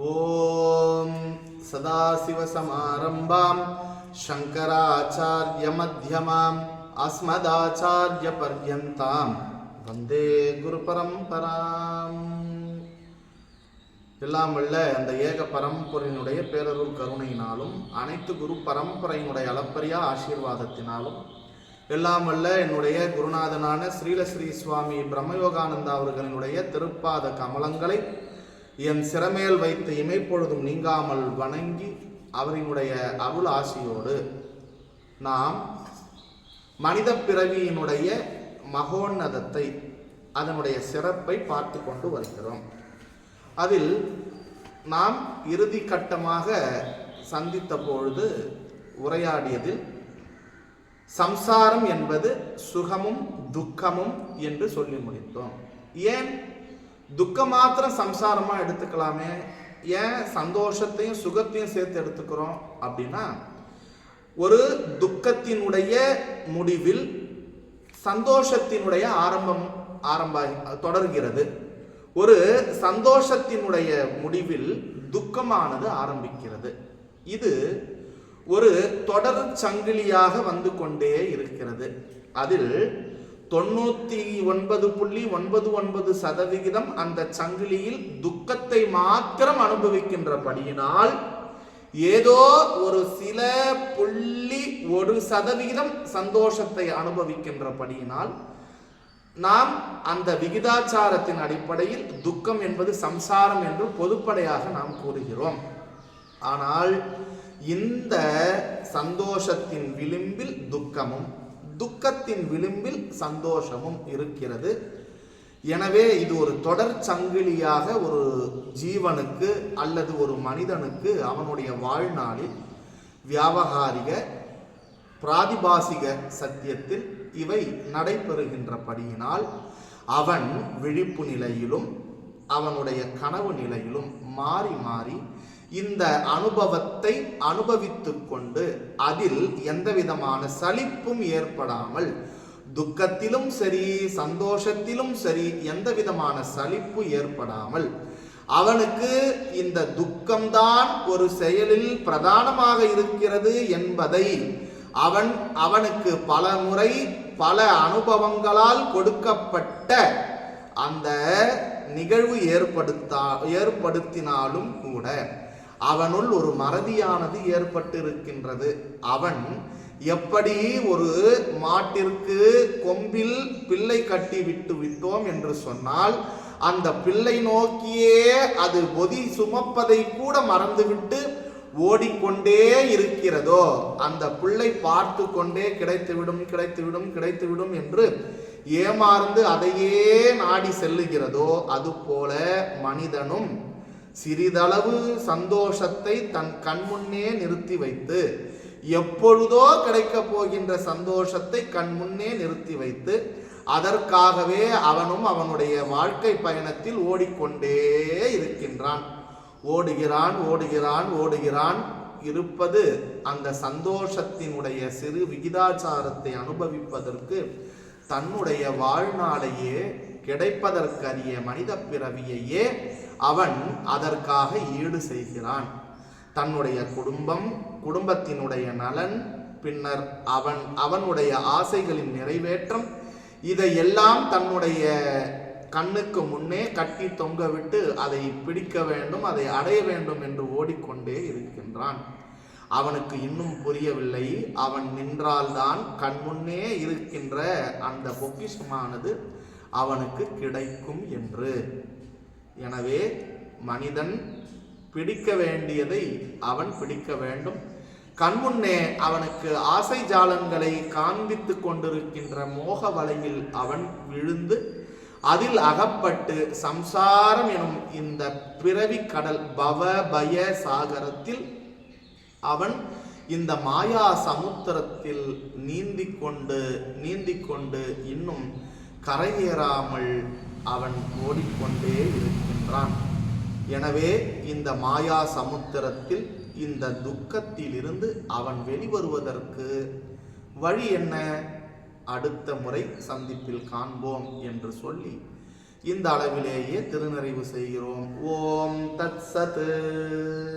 ஓம் சதாசிவசமாரம்பாம் சங்கராச்சார்யமத்யமாம் அஸ்மதாச்சார்யபர்யந்தாம் வந்தே குரு பரம்பராம். எல்லாம் வல்ல அந்த ஏக பரம்பரையினுடைய பேரருள் கருணையினாலும் அனைத்து குரு பரம்பரையினுடைய அளப்பரியா ஆசீர்வாதத்தினாலும் எல்லாம் வல்ல என்னுடைய குருநாதனான ஸ்ரீலஸ்ரீ சுவாமி பிரம்மயோகானந்தா அவர்களினுடைய திருப்பாத கமலங்களை என் சிறமேல் வைத்து இமைப்பொழுதும் நீங்காமல் வணங்கி அவரினுடைய அருள் ஆசியோடு நாம் மனித பிறவியினுடைய மகோன்னதத்தை, அதனுடைய சிறப்பை பார்த்து கொண்டு வருகிறோம். அதில் நாம் இறுதி கட்டமாக சந்தித்த பொழுது உரையாடியதில் சம்சாரம் என்பது சுகமும் துக்கமும் என்று சொல்லி முடித்தோம். ஏன் துக்கம் மாத்திரம் சம்சாரமா எடுத்துக்கலாமே, ஏன் சந்தோஷத்தையும் சுகத்தையும் சேர்த்து எடுத்துக்கிறோம் அப்படின்னா, ஒரு துக்கத்தினுடைய முடிவில் சந்தோஷத்தினுடைய ஆரம்ப தொடர்கிறது. ஒரு சந்தோஷத்தினுடைய முடிவில் துக்கமானது ஆரம்பிக்கிறது. இது ஒரு தொடர் சங்கிலியாக வந்து கொண்டே இருக்கிறது. அதில் 99.99% அந்த சங்கிலியில் துக்கத்தை மாத்திரம் அனுபவிக்கின்றபடியினால், ஏதோ ஒரு சில 1% சந்தோஷத்தை அனுபவிக்கின்றபடியினால் நாம் அந்த விகிதாச்சாரத்தின் அடிப்படையில் துக்கம் என்பது சம்சாரம் என்று பொதுப்படையாக நாம் கூறுகிறோம். ஆனால் இந்த சந்தோஷத்தின் விளிம்பில் துக்கமும் துக்கத்தின் விளிம்பில் சந்தோஷமும் இருக்கிறது. எனவே இது ஒரு தொடர் சங்கிலியாக ஒரு ஜீவனுக்கு அல்லது ஒரு மனிதனுக்கு அவனுடைய வாழ்நாளில் வியாவகாரிக பிராதிபாசிக சத்தியத்தில் இவை நடைபெறுகின்றபடியினால் அவன் விழிப்பு நிலையிலும் அவனுடைய கனவு நிலையிலும் மாறி மாறி இந்த அனுபவத்தை அனுபவித்துக் கொண்டு அதில் எந்த விதமான சலிப்பும் ஏற்படாமல், துக்கத்திலும் சரி சந்தோஷத்திலும் சரி எந்த விதமான சலிப்பு ஏற்படாமல், அவனுக்கு இந்த துக்கம்தான் ஒரு செயலில் பிரதானமாக இருக்கிறது என்பதை அவனுக்கு பல முறை பல அனுபவங்களால் கொடுக்கப்பட்ட அந்த நிகழ்வு ஏற்படுத்தினாலும் கூட அவனுள் ஒரு மறதியானது ஏற்பட்டிருக்கின்றது. அவன் எப்படி ஒரு மாட்டிற்கு கொம்பில் பிள்ளை கட்டி விட்டோம் என்று சொன்னால், அந்த பிள்ளை நோக்கியே அது பொதி சுமப்பதை கூட மறந்துவிட்டு ஓடிக்கொண்டே இருக்கிறதோ, அந்த பிள்ளை பார்த்து கொண்டே கிடைத்துவிடும் என்று ஏமாந்து அதையே நாடி செல்லுகிறதோ, அதுபோல மனிதனும் சிறிதளவு சந்தோஷத்தை தன் கண்முன்னே நிறுத்தி வைத்து, எப்பொழுதோ கிடைக்கப் போகின்ற சந்தோஷத்தை கண்முன்னே நிறுத்தி வைத்து அதற்காகவே அவனும் அவனுடைய வாழ்க்கை பயணத்தில் ஓடிக்கொண்டே இருக்கின்றான். ஓடுகிறான் இருப்பது அந்த சந்தோஷத்தினுடைய சிறு விகிதாச்சாரத்தை அனுபவிப்பதற்கு தன்னுடைய வாழ்நாளையே கிடைப்பதற்கரிய மனித பிறவியையே அவன் அதற்காக ஈடு செய்கிறான். தன்னுடைய குடும்பத்தினுடைய நலன், பின்னர் அவனுடைய ஆசைகளின் நிறைவேற்றம், இதையெல்லாம் தன்னுடைய கண்ணுக்கு முன்னே கட்டி தொங்கவிட்டு அதை பிடிக்க வேண்டும், அதை அடைய வேண்டும் என்று ஓடிக்கொண்டே இருக்கின்றான். அவனுக்கு இன்னும் புரியவில்லை, அவன் நின்றால்தான் கண்முன்னே இருக்கின்ற அந்த பொக்கிஷமானது அவனுக்கு கிடைக்கும் என்று. எனவே மனிதன் பிடிக்க வேண்டியதை அவன் பிடிக்க வேண்டும். கண்முன்னே அவனுக்கு ஆசை ஜாலங்களை காண்பித்து கொண்டிருக்கின்ற மோக வலையில் அவன் விழுந்து அதில் அகப்பட்டு சம்சாரம் எனும் இந்த பிறவி கடல் பவ பய சாகரத்தில் அவன் இந்த மாயா சமுத்திரத்தில் நீந்திக் கொண்டு இன்னும் கரையேறாமல் அவன் ஓடிக்கொண்டே இருக்கின்றான். எனவே இந்த மாயா சமுத்திரத்தில் இந்த துக்கத்திலிருந்து அவன் வெளிவருவதற்கு வழி என்ன? அடுத்த முறை சந்திப்பில் காண்போம் என்று சொல்லி இந்த அளவிலேயே திருநறைவு செய்கிறோம். ஓம் தத் சத்.